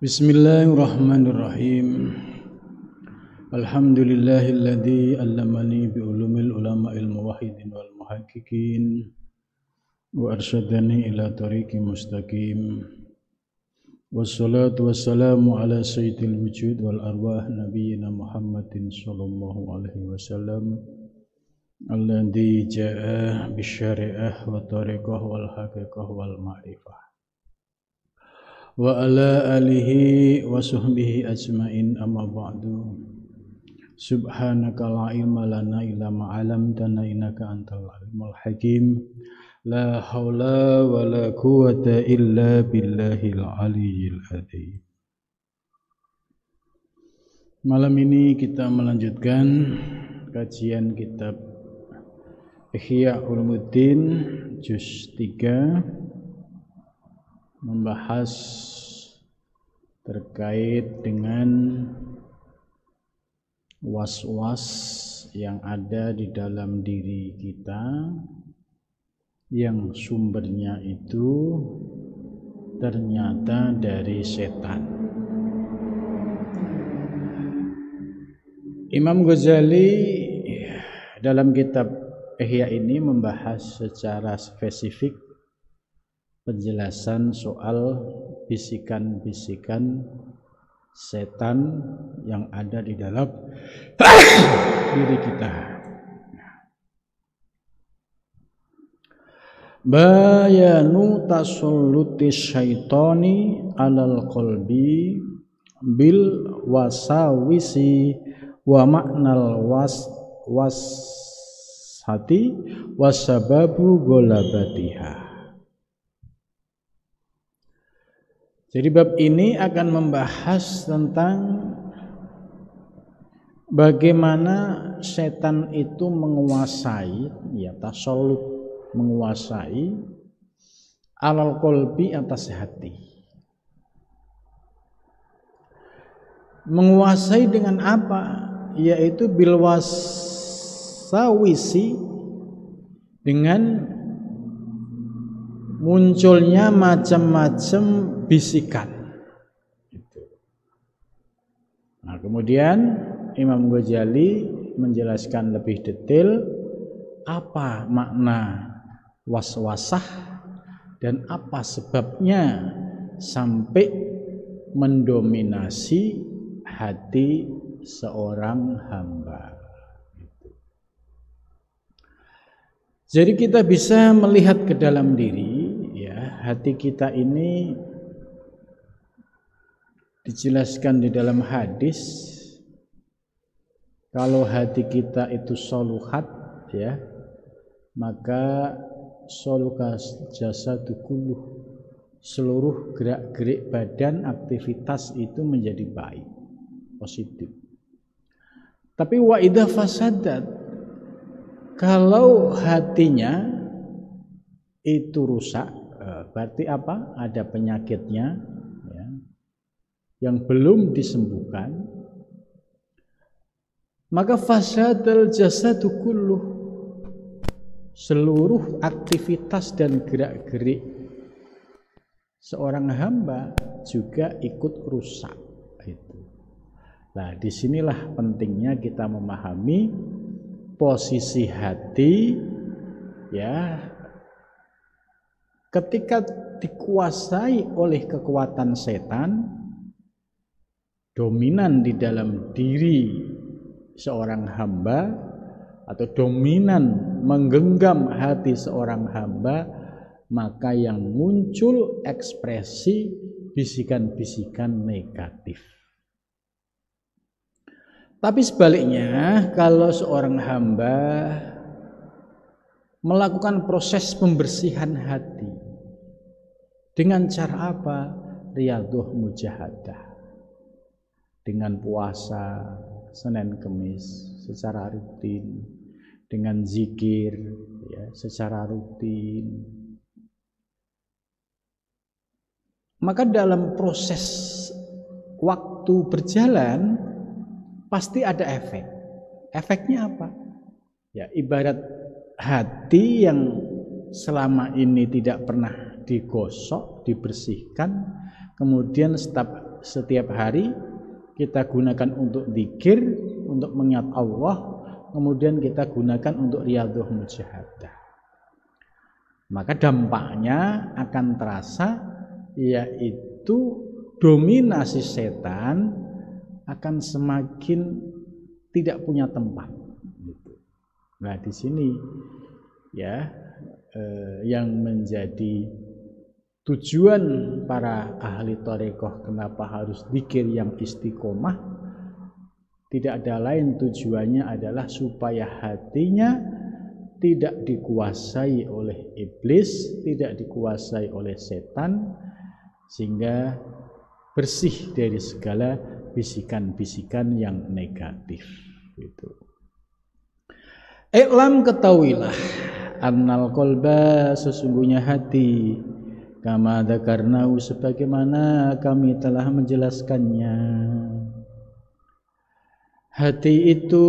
Bismillahirrahmanirrahim. Alhamdulillahilladzi 'allamani bi ulumil ulama'il muwahhidin wal muhaqqiqin wa arsyadani ila tariqin mustaqim. Wassalatu wassalamu ala sayyidil wujud wal arwah nabiyyina Muhammadin sallallahu alaihi wasallam alladzi jaa'a bisyari'ah wa tariqah wal haqiqah wal ma'rifah. Wa ala alihi wa sahbihi ajmain amma ba'du. Subhanaka la ilma lana illa ma 'allamtana innaka antal alimul hakim. La haula wa la quwwata illa billahil aliyyil azim. Malam ini kita melanjutkan kajian kitab Ihya Ulumuddin juz 3, membahas terkait dengan was-was yang ada di dalam diri kita yang sumbernya itu ternyata dari setan. Imam Ghazali dalam kitab Ihya ini membahas secara spesifik penjelasan soal bisikan-bisikan setan yang ada di dalam diri kita. Bayanu tasalluti syaitani alal qalbi bil wasawisi wa maknal washati wasababu golabatiha. Jadi bab ini akan membahas tentang bagaimana setan itu menguasai, ya tasallut, menguasai alal qalbi, atas hati. Menguasai dengan apa? Yaitu bil wasawisi, dengan munculnya macam-macam bisikan. Nah, kemudian Imam Ghazali menjelaskan lebih detail apa makna waswasah dan apa sebabnya sampai mendominasi hati seorang hamba. Jadi kita bisa melihat ke dalam diri, ya, hati kita ini dijelaskan di dalam hadis, kalau hati kita itu soluhat, ya, maka soluka jasadu kulluh, seluruh gerak-gerik badan, aktivitas itu menjadi baik, positif. Tapi wa idza fasadat, kalau hatinya itu rusak, berarti apa? Ada penyakitnya, ya, yang belum disembuhkan. Maka fasadal jasadu kulluh, seluruh aktivitas dan gerak-gerik seorang hamba juga ikut rusak. Nah, disinilah pentingnya kita memahami posisi hati, ya, ketika dikuasai oleh kekuatan setan, dominan di dalam diri seorang hamba atau dominan menggenggam hati seorang hamba, maka yang muncul ekspresi bisikan-bisikan negatif. Tapi sebaliknya, kalau seorang hamba melakukan proses pembersihan hati dengan cara apa? Riyadhah mujahadah, dengan puasa Senin Kemis secara rutin, dengan zikir, ya, secara rutin. Maka dalam proses waktu berjalan pasti ada efek. Efeknya apa? Ya, ibarat hati yang selama ini tidak pernah digosok, dibersihkan, kemudian setiap setiap hari kita gunakan untuk zikir, untuk mengingat Allah, kemudian kita gunakan untuk riyadhah mujahadah, maka dampaknya akan terasa, yaitu dominasi setan akan semakin tidak punya tempat. Nah, di sini ya yang menjadi tujuan para ahli thariqah kenapa harus zikir yang istiqomah, tidak ada lain tujuannya adalah supaya hatinya tidak dikuasai oleh iblis, tidak dikuasai oleh setan, sehingga bersih dari segala bisikan-bisikan yang negatif. Gitu. I'lam, ketahuilah, annal qalba, sesungguhnya hati, kama dzakarnahu, sebagaimana kami telah menjelaskannya. Hati itu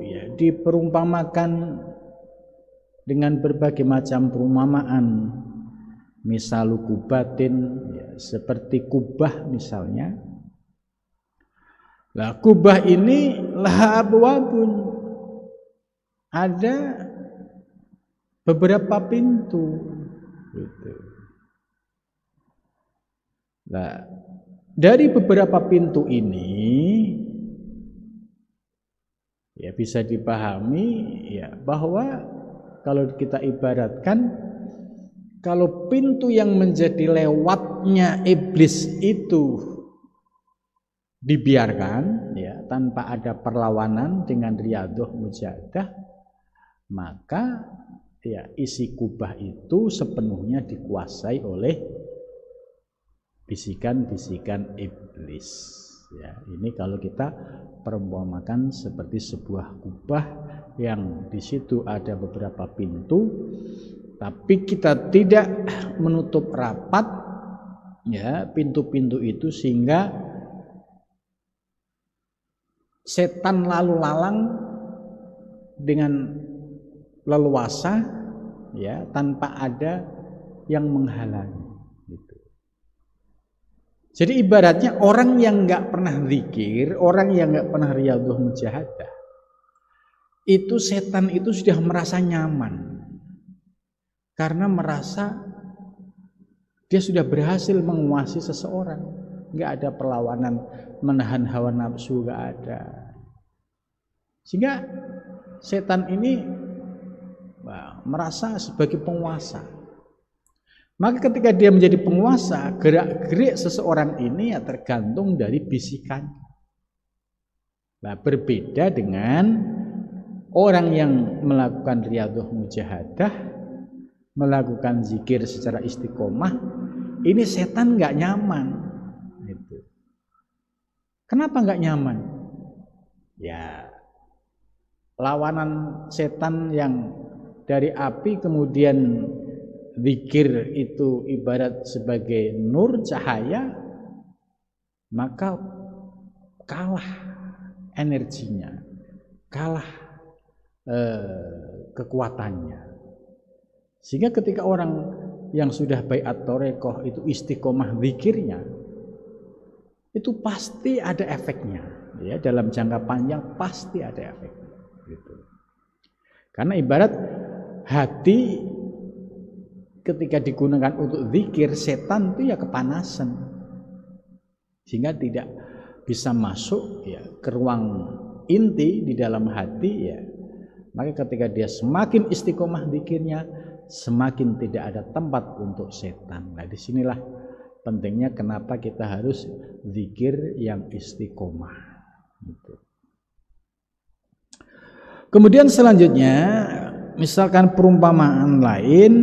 ya diperumpamakan dengan berbagai macam perumpamaan. Misalu kubatin, ya, seperti kubah misalnya. Lah kubah ini laha abwabun, ada beberapa pintu gitu. Nah, dari beberapa pintu ini ya bisa dipahami ya bahwa kalau kita ibaratkan, kalau pintu yang menjadi lewatnya iblis itu dibiarkan ya tanpa ada perlawanan dengan riyadhah mujahadah, maka ya isi kubah itu sepenuhnya dikuasai oleh bisikan-bisikan iblis. Ya, ini kalau kita perumpamakan seperti sebuah kubah yang di situ ada beberapa pintu, tapi kita tidak menutup rapat ya pintu-pintu itu, sehingga setan lalu lalang dengan leluasa ya tanpa ada yang menghalangi gitu. Jadi ibaratnya orang yang nggak pernah zikir, orang yang nggak pernah riyadhah mujahadah, itu setan itu sudah merasa nyaman karena merasa dia sudah berhasil menguasai seseorang, nggak ada perlawanan, menahan hawa nafsu nggak ada, sehingga setan ini merasa sebagai penguasa. Maka ketika dia menjadi penguasa, gerak-gerik seseorang ini ya tergantung dari bisikan. Nah, berbeda dengan orang yang melakukan riyadhah mujahadah, melakukan zikir secara istiqomah, ini setan nggak nyaman. Gitu. Kenapa nggak nyaman? Ya, lawanan setan yang dari api kemudian zikir itu ibarat sebagai nur, cahaya, maka kalah energinya, kalah kekuatannya. Sehingga ketika orang yang sudah baiat thariqah itu istiqomah zikirnya, itu pasti ada efeknya ya, dalam jangka panjang pasti ada efeknya gitu. Karena ibarat hati ketika digunakan untuk zikir, setan itu ya kepanasan, sehingga tidak bisa masuk ya ke ruang inti di dalam hati ya. Maka ketika dia semakin istiqomah zikirnya, semakin tidak ada tempat untuk setan. Nah, disinilah pentingnya kenapa kita harus zikir yang istiqomah gitu. Kemudian selanjutnya, misalkan perumpamaan lain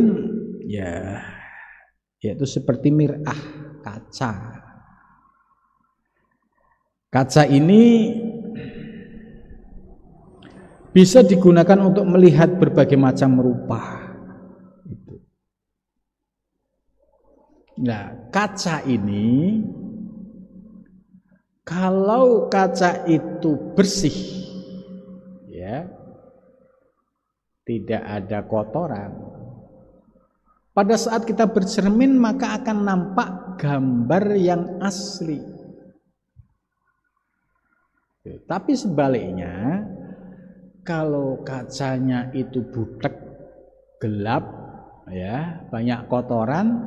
ya, yaitu seperti mir'ah, kaca. Kaca ini bisa digunakan untuk melihat berbagai macam rupa. Nah, kaca ini, kalau kaca itu bersih, ya, tidak ada kotoran, Pada saat kita bercermin maka akan nampak gambar yang asli. Tapi sebaliknya, kalau kacanya itu butek, gelap, ya, banyak kotoran,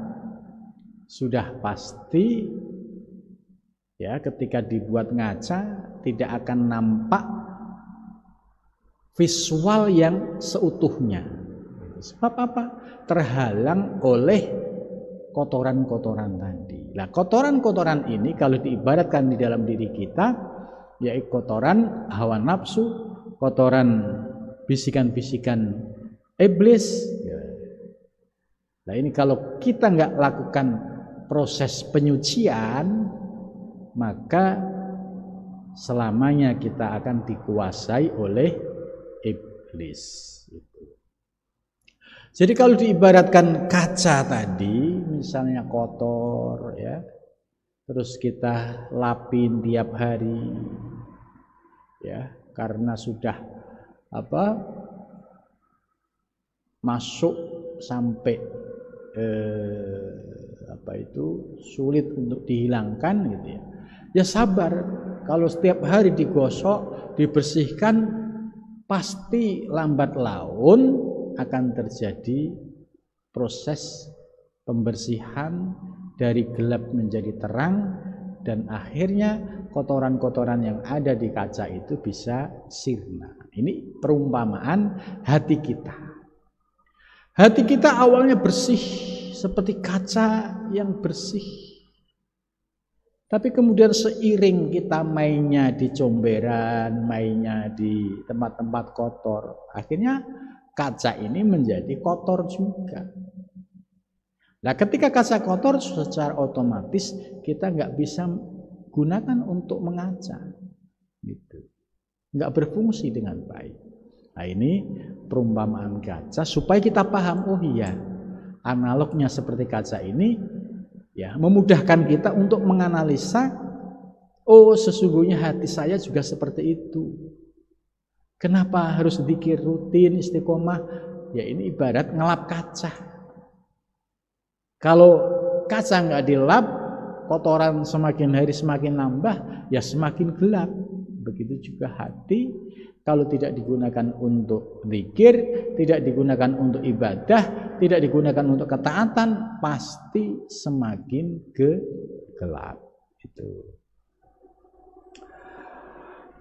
sudah pasti ya ketika dibuat ngaca tidak akan nampak visual yang seutuhnya. Sebab apa? Terhalang oleh kotoran-kotoran tadi. Nah, kotoran-kotoran ini kalau diibaratkan di dalam diri kita, yaitu kotoran hawa nafsu, kotoran bisikan-bisikan iblis. Nah, ini kalau kita nggak lakukan proses penyucian, maka selamanya kita akan dikuasai oleh iblis. Jadi kalau diibaratkan kaca tadi, misalnya kotor, ya, terus kita lapin tiap hari, ya, karena sudah masuk sampai sulit untuk dihilangkan, gitu ya. Ya sabar, kalau setiap hari digosok, dibersihkan, pasti lambat laun akan terjadi proses pembersihan dari gelap menjadi terang, dan akhirnya kotoran-kotoran yang ada di kaca itu bisa sirna. Ini perumpamaan hati kita. Hati kita awalnya bersih seperti kaca yang bersih. Tapi kemudian seiring kita mainnya di comberan, mainnya di tempat-tempat kotor, akhirnya kaca ini menjadi kotor juga. Nah, ketika kaca kotor, secara otomatis kita nggak bisa gunakan untuk mengaca, gitu, nggak berfungsi dengan baik. Nah, ini perumpamaan kaca supaya kita paham, oh iya, analognya seperti kaca ini, ya, memudahkan kita untuk menganalisa, oh sesungguhnya hati saya juga seperti itu. Kenapa harus zikir rutin, istiqomah? Ya ini ibarat ngelap kaca. Kalau kaca nggak dilap, kotoran semakin hari semakin nambah, ya semakin gelap. Begitu juga hati, kalau tidak digunakan untuk zikir, tidak digunakan untuk ibadah, tidak digunakan untuk ketaatan, pasti semakin gelap. Itu.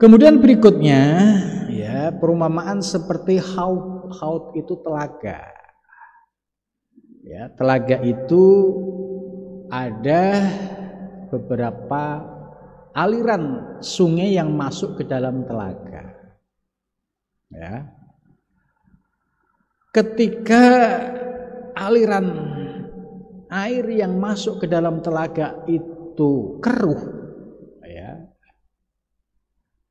Kemudian berikutnya, ya, perumpamaan seperti haud itu telaga. Ya, telaga itu ada beberapa aliran sungai yang masuk ke dalam telaga. Ya. Ketika aliran air yang masuk ke dalam telaga itu keruh,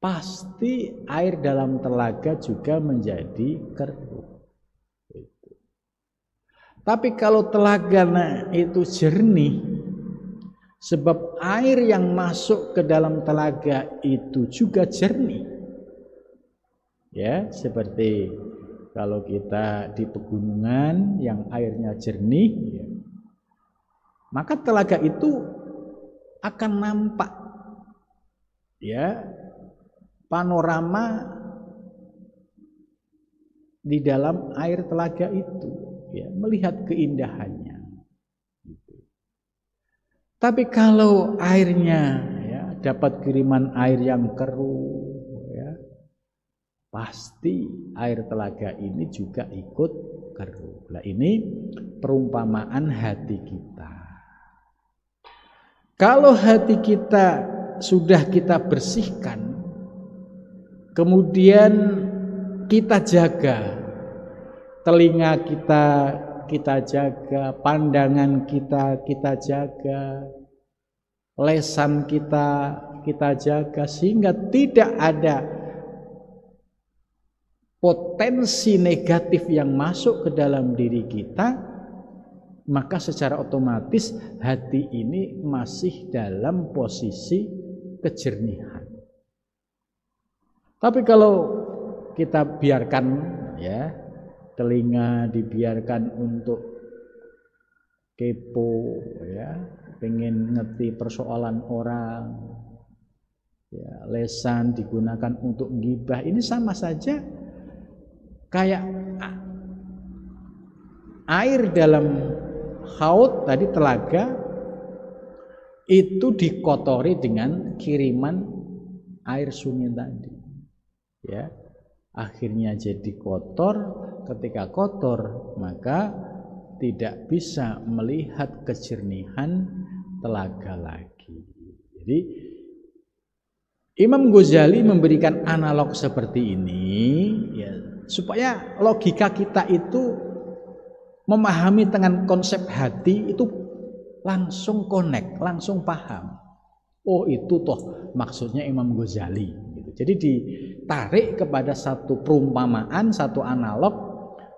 pasti air dalam telaga juga menjadi keruh. Tapi kalau telaga itu jernih, sebab air yang masuk ke dalam telaga itu juga jernih. Ya, seperti kalau kita di pegunungan yang airnya jernih, ya, maka telaga itu akan nampak, ya, panorama di dalam air telaga itu, ya, melihat keindahannya. Tapi kalau airnya, ya, dapat kiriman air yang keruh, ya, pasti air telaga ini juga ikut keruh. Nah, ini perumpamaan hati kita. Kalau hati kita sudah kita bersihkan, kemudian kita jaga, telinga kita jaga, pandangan kita jaga, lesan kita jaga, sehingga tidak ada potensi negatif yang masuk ke dalam diri kita, maka secara otomatis hati ini masih dalam posisi kejernihan. Tapi kalau kita biarkan, ya, telinga dibiarkan untuk kepo, ya, pengen ngerti persoalan orang, ya, lesan digunakan untuk gibah. Ini sama saja kayak air dalam haud tadi, telaga itu dikotori dengan kiriman air sungai tadi, ya, akhirnya jadi kotor. Ketika kotor maka tidak bisa melihat kejernihan telaga lagi. Jadi Imam Ghazali memberikan analog seperti ini, ya, supaya logika kita itu memahami dengan konsep hati itu langsung connect, langsung paham. Oh, itu toh maksudnya Imam Ghazali gitu. Jadi ditarik kepada satu perumpamaan, satu analog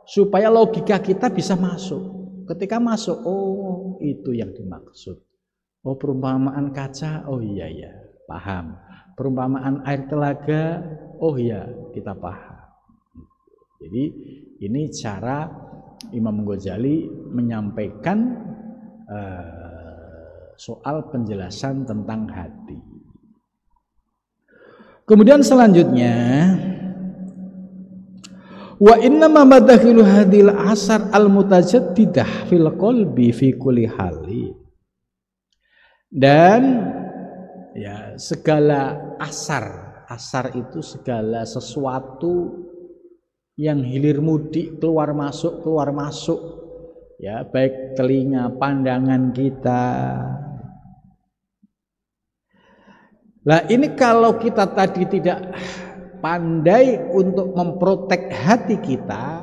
supaya logika kita bisa masuk. Ketika masuk, oh itu yang dimaksud. Oh, perumpamaan kaca, oh iya ya, paham. Perumpamaan air telaga, oh iya, kita paham. Jadi ini cara Imam Ghazali menyampaikan soal penjelasan tentang hati. Kemudian selanjutnya, wa inna ma madakhilu hadil asar al mutajaddidah fil qalbi fi kulli hali. Dan ya, segala asar itu segala sesuatu yang hilir mudik, keluar masuk, ya, baik telinga, pandangan kita. Lah ini kalau kita tadi tidak pandai untuk memprotek hati kita,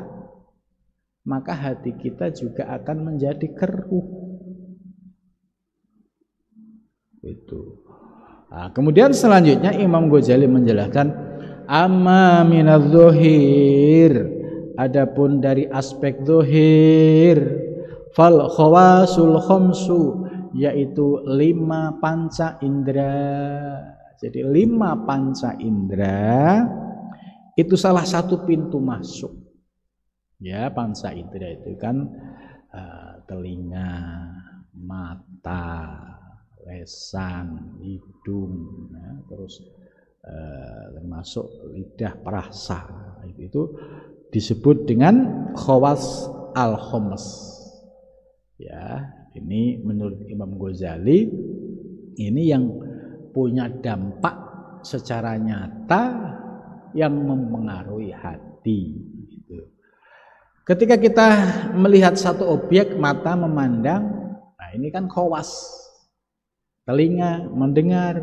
maka hati kita juga akan menjadi keruh. Itu. Nah, kemudian selanjutnya Imam Ghazali menjelaskan, amma minadz-dzahir, adapun dari aspek zahir, fal khawasul khamsu, yaitu 5 panca indera. Jadi 5 panca indera itu salah satu pintu masuk. Ya, panca indera itu kan telinga, mata, lesan, hidung, ya, terus termasuk lidah, perasa. Itu disebut dengan khawas al-khams. Ya, ini menurut Imam Ghazali ini yang punya dampak secara nyata yang mempengaruhi hati. Gitu. Ketika kita melihat satu objek, mata memandang, nah ini kan khawas. Telinga mendengar,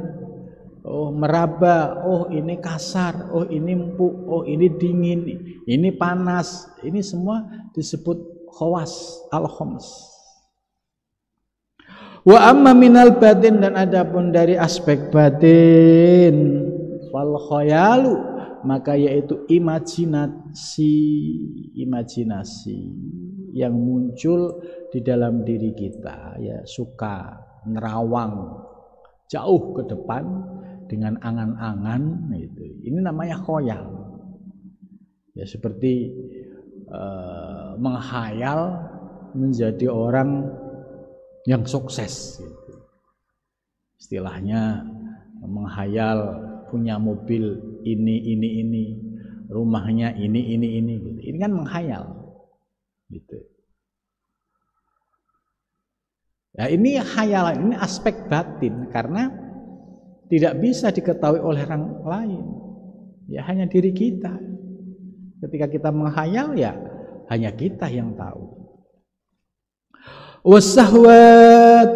oh meraba, oh ini kasar, oh ini empuk, oh ini dingin, ini panas. Ini semua disebut khawas al-khams. Wa amma minal batin, dan adapun dari aspek batin, fal khayalu, maka yaitu imajinasi yang muncul di dalam diri kita, ya, suka nerawang jauh ke depan dengan angan-angan itu. Ini namanya khoyal. Ya, seperti menghayal menjadi orang yang sukses gitu. Istilahnya menghayal punya mobil ini, rumahnya ini gitu. Ini kan menghayal gitu. Ya, ini khayalan, ini aspek batin karena tidak bisa diketahui oleh orang lain. Ya, hanya diri kita. Ketika kita menghayal, ya hanya kita yang tahu. Wasahwat,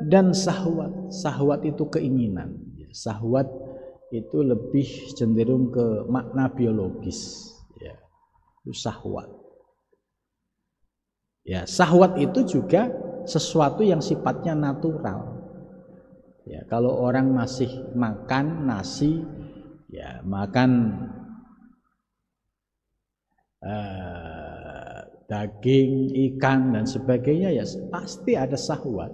dan sahwat itu keinginan. Sahwat itu lebih cenderung ke makna biologis, ya. Itu sahwat. Ya, sahwat itu juga sesuatu yang sifatnya natural. Ya, kalau orang masih makan nasi, ya makan daging, ikan dan sebagainya, ya pasti ada sahwat.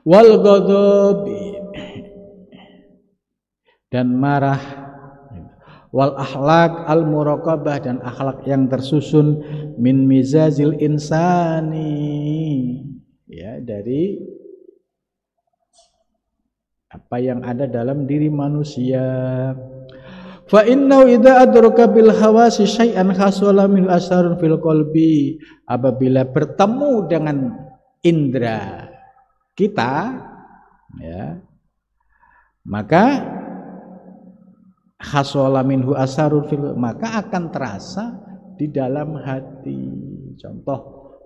Wal ghadab, dan marah. wal akhlak al muraqabah, dan akhlak yang tersusun, min mizazil insani, ya, dari apa yang ada dalam diri manusia. Fa innahu idza adraka bil hawasi syai'an hasala min asarun fil qalbi, apabila bertemu dengan indera kita, ya, maka hasala minhu asarun fil, maka akan terasa di dalam hati. Contoh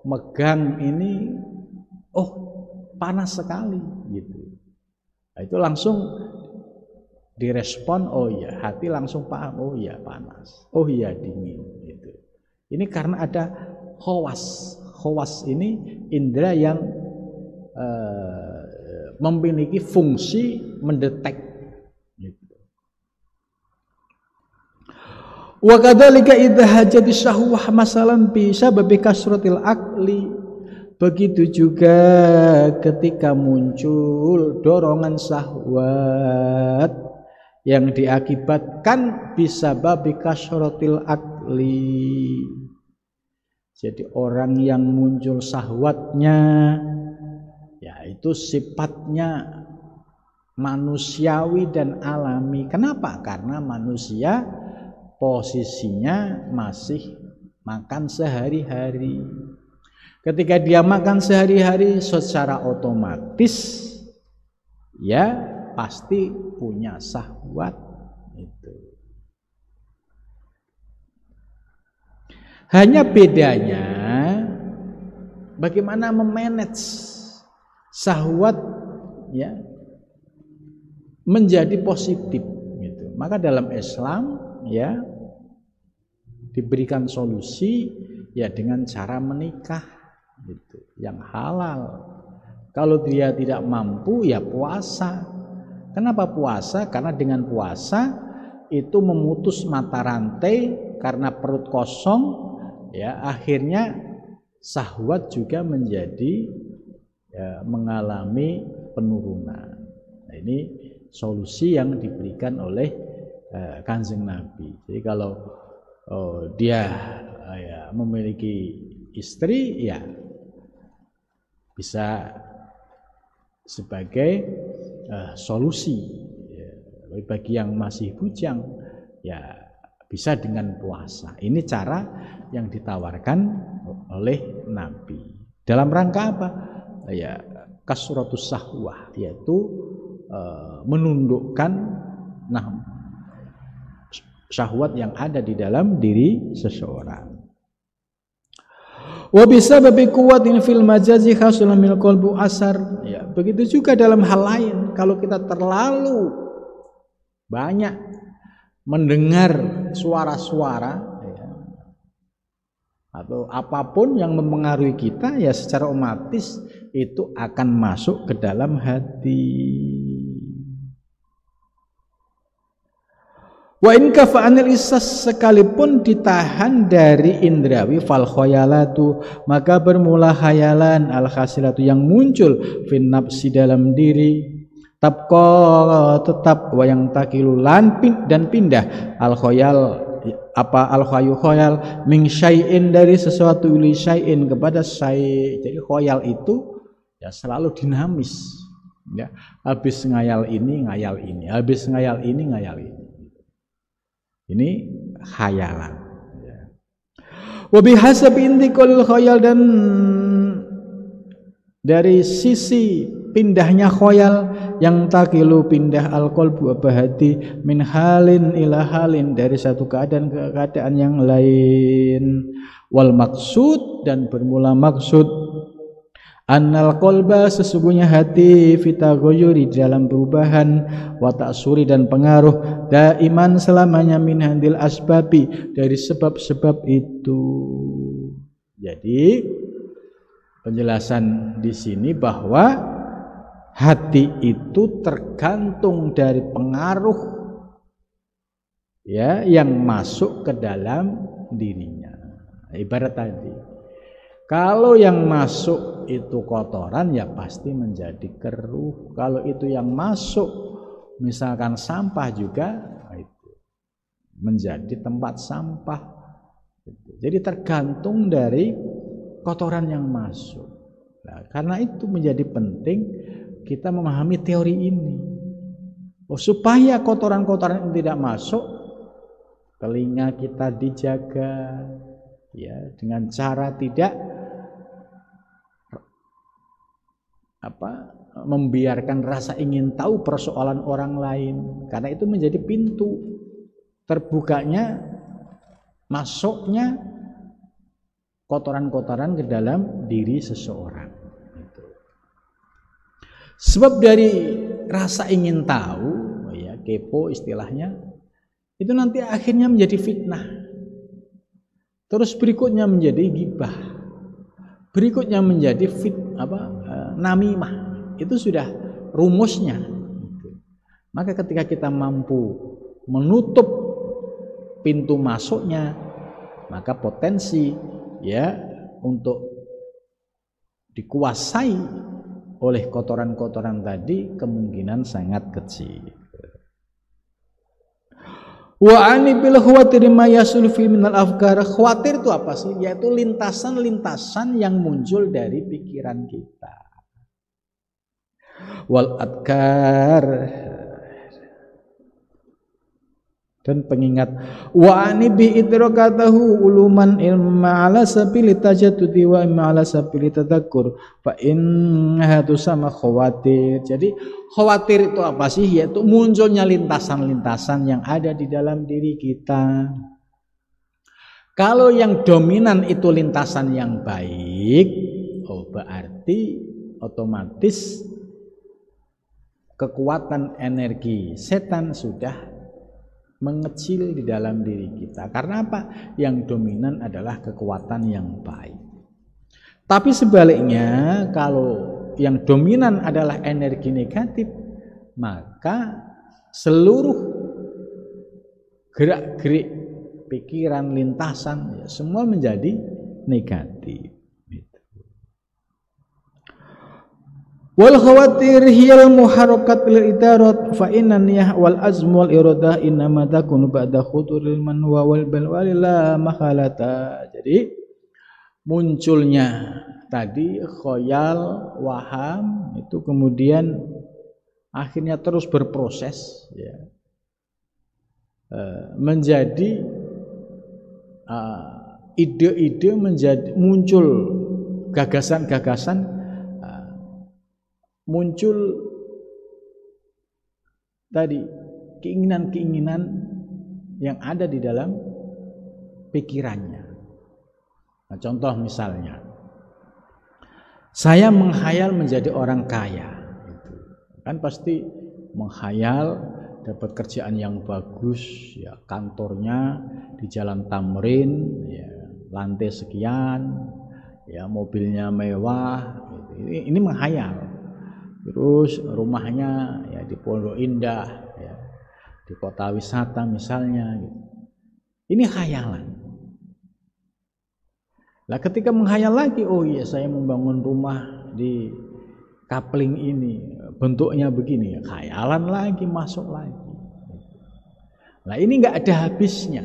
megang ini, oh panas sekali gitu. Nah, itu langsung direspon, oh iya, hati langsung paham, oh iya panas, oh iya dingin gitu. Ini karena ada khawas. Khawas ini indera yang memiliki fungsi mendetek gitu. Wa kadzalika idza hajati syahwah masalan bi sababi kasratil aqli, begitu juga ketika muncul dorongan syahwat yang diakibatkan bisa babi kasrotil akli. Jadi orang yang muncul syahwatnya, ya itu sifatnya manusiawi dan alami. Kenapa? Karena manusia posisinya masih makan sehari-hari. Ketika dia makan sehari-hari, secara otomatis ya pasti punya syahwat itu. Hanya bedanya bagaimana memanage syahwat, ya, menjadi positif gitu. Maka dalam Islam, ya, diberikan solusi, ya, dengan cara menikah gitu, yang halal. Kalau dia tidak mampu, ya puasa. Kenapa puasa? Karena dengan puasa itu memutus mata rantai, karena perut kosong, ya, akhirnya syahwat juga menjadi, ya, mengalami penurunan. Nah, ini solusi yang diberikan oleh Kanjeng Nabi. Jadi kalau dia ya, memiliki istri, ya bisa sebagai solusi, ya. Bagi yang masih bujang, ya bisa dengan puasa. Ini cara yang ditawarkan oleh Nabi. Dalam rangka apa? Ya, kasratus syahwah, yaitu menundukkan syahwat yang ada di dalam diri seseorang. Wa bisababi quwwatin fil majazi hasul min qalbu asar, ya, begitu juga dalam hal lain. Kalau kita terlalu banyak mendengar suara-suara, ya, atau apapun yang mempengaruhi kita, ya secara otomatis itu akan masuk ke dalam hati. Wa in kafa'anil isas, sekalipun ditahan dari indrawi, fal khayalatu, maka bermula khayalan, al khasilatu yang muncul, fin nafsi dalam diri, tabqa tetap, wa yang takilu dan pindah, al khayal, apa al khayal, min syai'in dari sesuatu, li syai'in kepada syai'. Jadi khayal itu, ya, selalu dinamis, ya, habis ngayal ini, habis ngayal ini, ngayal ini. Ini khayalan. Wa bihasabi intiqalil khayal, dan dari sisi pindahnya khayal, yang takilu pindah al-qalbu, apa hati, min halin ila halin, dari satu keadaan ke keadaan yang lain. Wal maksud, dan bermula maksud, annal qalba, sesungguhnya hati, fitagoyuri, dalam perubahan, wa ta'suri, dan pengaruh, daiman, selamanya, min handil asbabi, dari sebab-sebab itu. Jadi penjelasan di sini bahwa hati itu tergantung dari pengaruh, ya, yang masuk ke dalam dirinya. Ibarat tadi, kalau yang masuk itu kotoran, ya pasti menjadi keruh. Kalau itu yang masuk misalkan sampah juga, itu menjadi tempat sampah. Jadi tergantung dari kotoran yang masuk. Nah, karena itu menjadi penting kita memahami teori ini. Supaya kotoran-kotoran ini tidak masuk, telinga kita dijaga ya dengan cara tidak membiarkan rasa ingin tahu persoalan orang lain, karena itu menjadi pintu terbukanya masuknya kotoran-kotoran ke dalam diri seseorang. Sebab dari rasa ingin tahu, ya kepo istilahnya, itu nanti akhirnya menjadi fitnah. Terus berikutnya menjadi ghibah. Berikutnya menjadi namimah. Itu sudah rumusnya. Maka ketika kita mampu menutup pintu masuknya, maka potensi ya untuk dikuasai oleh kotoran-kotoran tadi kemungkinan sangat kecil. Wa ani bil khawatir ma yasul fi minal afkar. Khawatir itu apa sih? Yaitu lintasan-lintasan yang muncul dari pikiran kita. Wal adkar, dan pengingat. Wa ani bi idrakatahu uluman ilma ala sabili tajaddudi wa ala sabili tadakkur fa innaha tusama khawatir. Jadi khawatir itu apa sih? Yaitu munculnya lintasan-lintasan yang ada di dalam diri kita. Kalau yang dominan itu lintasan yang baik, berarti otomatis kekuatan energi setan sudah mengecil di dalam diri kita. Karena apa? Yang dominan adalah kekuatan yang baik. Tapi sebaliknya, kalau yang dominan adalah energi negatif, maka seluruh gerak-gerik pikiran, lintasan, ya, semua menjadi negatif. Wal khawatir hiyal muharakat lil idarat fa inna niyah wal azm wal iradah innama takunu ba'da khuturil manwa wal balwali la makhalata. Jadi munculnya tadi khayal, waham itu kemudian akhirnya terus berproses ya, menjadi ide-ide, menjadi muncul gagasan-gagasan, muncul tadi keinginan-keinginan yang ada di dalam pikirannya. Nah, contoh misalnya, saya menghayal menjadi orang kaya, kan pasti menghayal dapat kerjaan yang bagus, ya kantornya di Jalan Tamrin, ya lantai sekian, ya mobilnya mewah, ini menghayal. Terus rumahnya ya di Pondok Indah, ya, di kota wisata misalnya. Gitu. Ini khayalan. Nah, ketika menghayal lagi, oh iya saya membangun rumah di Kapling ini, bentuknya begini, khayalan lagi, masuk lagi. Nah, ini nggak ada habisnya.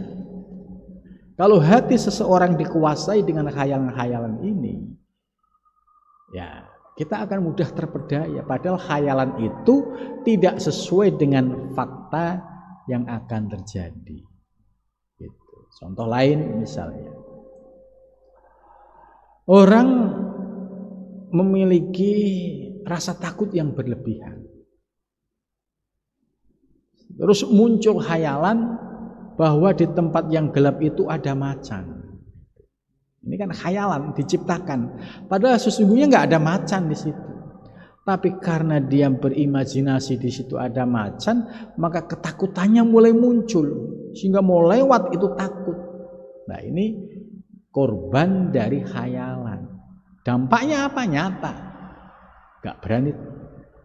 Kalau hati seseorang dikuasai dengan khayalan-khayalan ini, ya kita akan mudah terpedaya, padahal khayalan itu tidak sesuai dengan fakta yang akan terjadi. Gitu. Contoh lain misalnya, orang memiliki rasa takut yang berlebihan, terus muncul khayalan bahwa di tempat yang gelap itu ada macan. Ini kan khayalan diciptakan, padahal sesungguhnya nggak ada macan di situ. Tapi karena dia berimajinasi di situ ada macan, maka ketakutannya mulai muncul, sehingga mau lewat itu takut. Nah, ini korban dari khayalan. Dampaknya apa? Nyata, nggak berani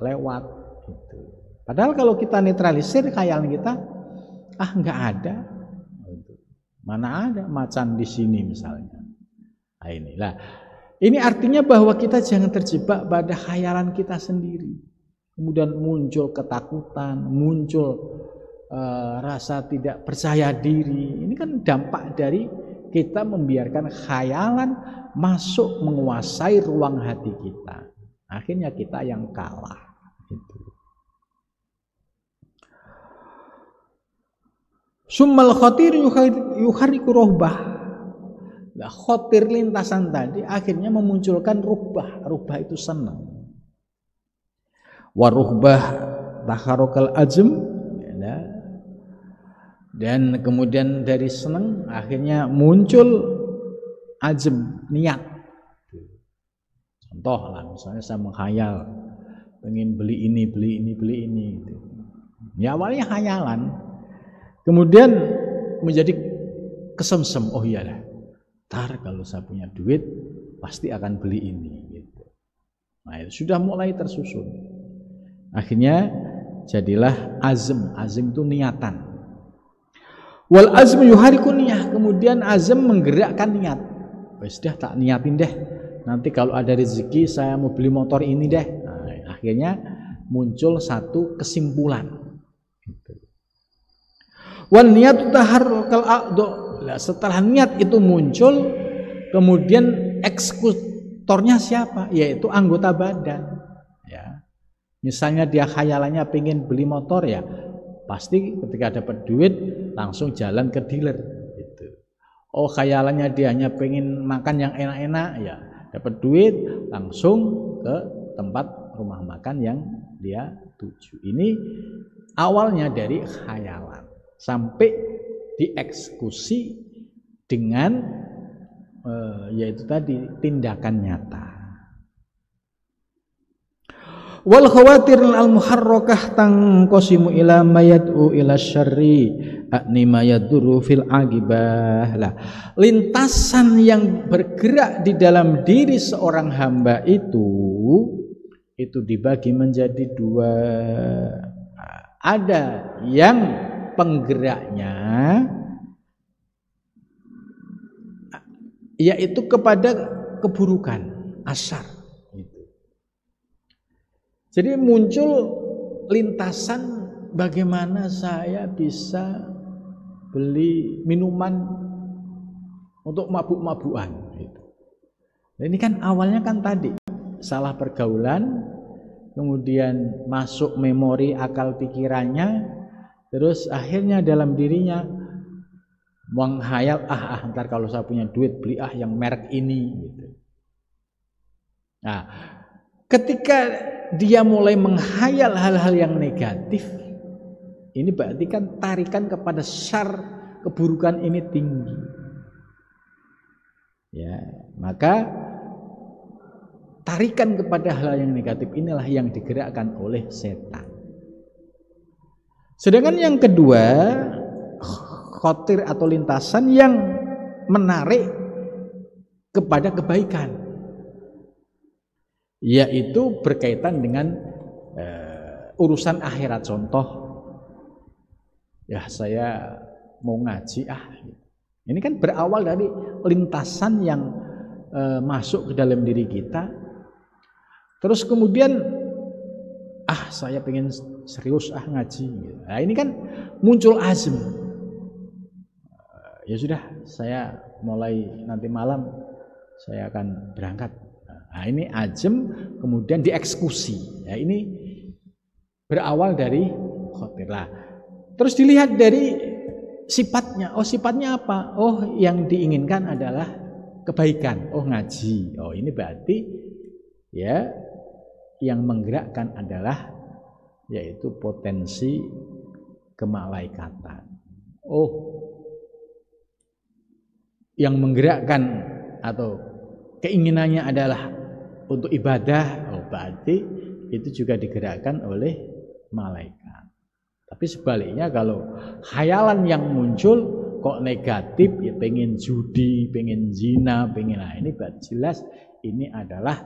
lewat. Gitu. Padahal kalau kita netralisir khayalan kita, nggak ada. Mana ada macan di sini misalnya. Nah, inilah. Ini artinya bahwa kita jangan terjebak pada khayalan kita sendiri. Kemudian muncul ketakutan, muncul rasa tidak percaya diri. Ini kan dampak dari kita membiarkan khayalan masuk menguasai ruang hati kita. Akhirnya kita yang kalah. Gitu. Summal khotir yuhariku rohbah. Nah, khotir lintasan tadi akhirnya memunculkan rubah. Rubah itu senang. Waruhbah takharokal azm. Dan kemudian dari senang akhirnya muncul azm, niat. Contoh lah, misalnya saya menghayal pengen beli ini gitu. Ya awalnya khayalan, kemudian menjadi kesemsem. Oh iyalah, ntar kalau saya punya duit pasti akan beli ini gitu. Nah itu sudah mulai tersusun. Akhirnya jadilah azm. Azm itu niatan. Wal azm yuhariku niyah. Kemudian azm menggerakkan niat. Wes dah tak niatin deh. Nanti kalau ada rezeki saya mau beli motor ini deh. Nah, akhirnya muncul satu kesimpulan. Wan niat taharrukal aqdo. Setelah niat itu muncul, kemudian eksekutornya siapa? Yaitu anggota badan. Ya. Misalnya dia khayalannya pengen beli motor ya, pasti ketika dapat duit langsung jalan ke dealer. Gitu. Oh khayalannya dia hanya pengen makan yang enak-enak ya, dapat duit langsung ke tempat rumah makan yang dia tuju. Ini awalnya dari khayalan sampai dieksekusi dengan yaitu tadi tindakan nyata. Wal khawatir al muharrakah tangqasimu ila mayad'u ila syarri akni mayaduru fil agibah. Lah, lintasan yang bergerak di dalam diri seorang hamba itu dibagi menjadi dua. Ada yang penggeraknya yaitu kepada keburukan, asar. Jadi muncul lintasan bagaimana saya bisa beli minuman untuk mabuk-mabukan. Nah, ini kan awalnya kan tadi salah pergaulan, kemudian masuk memori akal pikirannya, terus akhirnya dalam dirinya menghayal ntar kalau saya punya duit beli yang merek ini. Gitu. Nah, ketika dia mulai menghayal hal-hal yang negatif, ini berarti kan tarikan kepada syar keburukan ini tinggi. Ya, maka tarikan kepada hal yang negatif inilah yang digerakkan oleh setan. Sedangkan yang kedua, khotir atau lintasan yang menarik kepada kebaikan, yaitu berkaitan dengan urusan akhirat. Contoh, ya saya mau ngaji ini kan berawal dari lintasan yang masuk ke dalam diri kita, terus kemudian saya pengen serius ngaji. Nah ini kan muncul azm. Ya sudah, saya mulai nanti malam saya akan berangkat. Nah ini azm kemudian dieksekusi. Ya ini berawal dari khotir. Lah, terus dilihat dari sifatnya. Oh sifatnya apa? Oh yang diinginkan adalah kebaikan. Oh ngaji. Oh ini berarti ya yang menggerakkan adalah yaitu potensi kemalaikatan. Oh yang menggerakkan atau keinginannya adalah untuk ibadah, berarti itu juga digerakkan oleh malaikat. Tapi sebaliknya kalau khayalan yang muncul kok negatif, ya pengen judi, pengen zina, ini berarti jelas ini adalah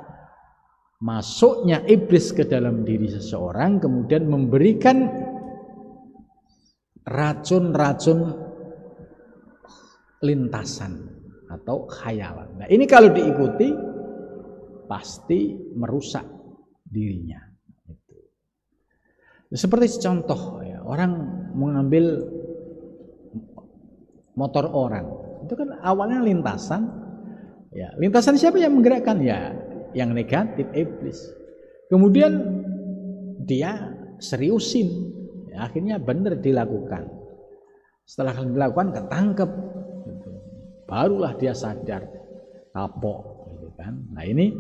masuknya iblis ke dalam diri seseorang, kemudian memberikan racun-racun lintasan atau khayalan. Nah ini kalau diikuti pasti merusak dirinya. Seperti contoh ya, orang mengambil motor orang. Itu kan awalnya lintasan. Ya, lintasan siapa yang menggerakkan? Ya, yang negatif, iblis. Kemudian dia seriusin. Ya, akhirnya benar dilakukan. Setelah dilakukan ketangkep. Gitu. Barulah dia sadar, kapok gitu kan. Nah, ini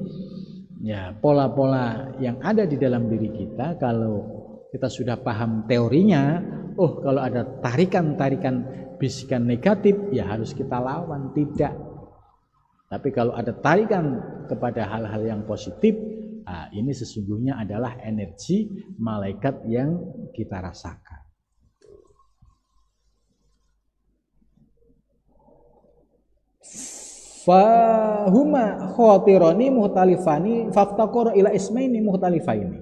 ya pola-pola yang ada di dalam diri kita. Kalau kita sudah paham teorinya, oh kalau ada tarikan-tarikan bisikan negatif ya harus kita lawan, tidak. Tapi kalau ada tarikan kepada hal-hal yang positif, nah ini sesungguhnya adalah energi malaikat yang kita rasakan. Fahuma khatirani muhtalifani faftaqara ila ismaini muhtalifaini.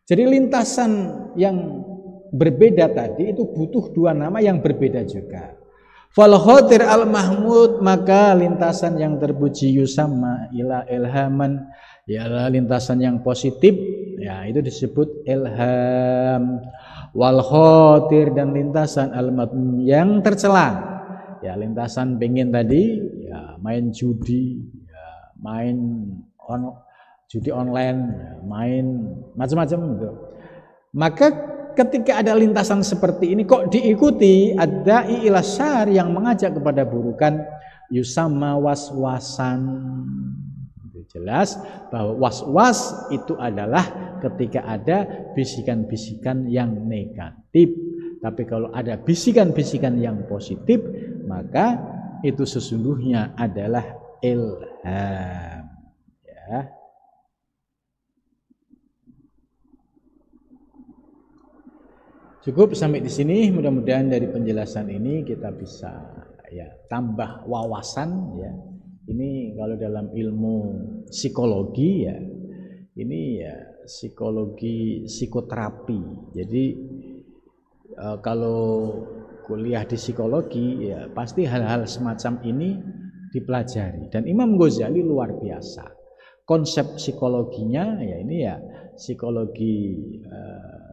Jadi lintasan yang berbeda tadi itu butuh dua nama yang berbeda juga. Fal khatir al mahmud, maka lintasan yang terpuji yusamma ila ilhaman, ya lintasan yang positif, ya itu disebut ilham. Wal khatir, dan lintasan al madmum yang tercela, ya lintasan pengen tadi ya main judi, ya main judi online, ya, main macam-macam gitu. Maka ketika ada lintasan seperti ini kok diikuti ad-da'i ila syar yang mengajak kepada burukan, yusamma waswasan. Jelas bahwa was-was itu adalah ketika ada bisikan-bisikan yang negatif. Tapi kalau ada bisikan-bisikan yang positif, maka itu sesungguhnya adalah ilham. Ya. Cukup sampai di sini. Mudah-mudahan dari penjelasan ini kita bisa ya tambah wawasan ya. Ini kalau dalam ilmu psikologi ya, ini ya psikologi psikoterapi. Jadi kalau kuliah di psikologi ya pasti hal-hal semacam ini dipelajari. Dan Imam Ghazali luar biasa. Konsep psikologinya ya ini ya psikologi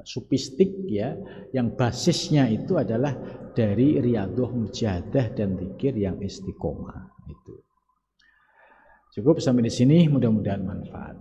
sufistik ya, yang basisnya itu adalah dari riyadhah mujahadah dan zikir yang istiqomah itu. Cukup sampai di sini, mudah-mudahan manfaat.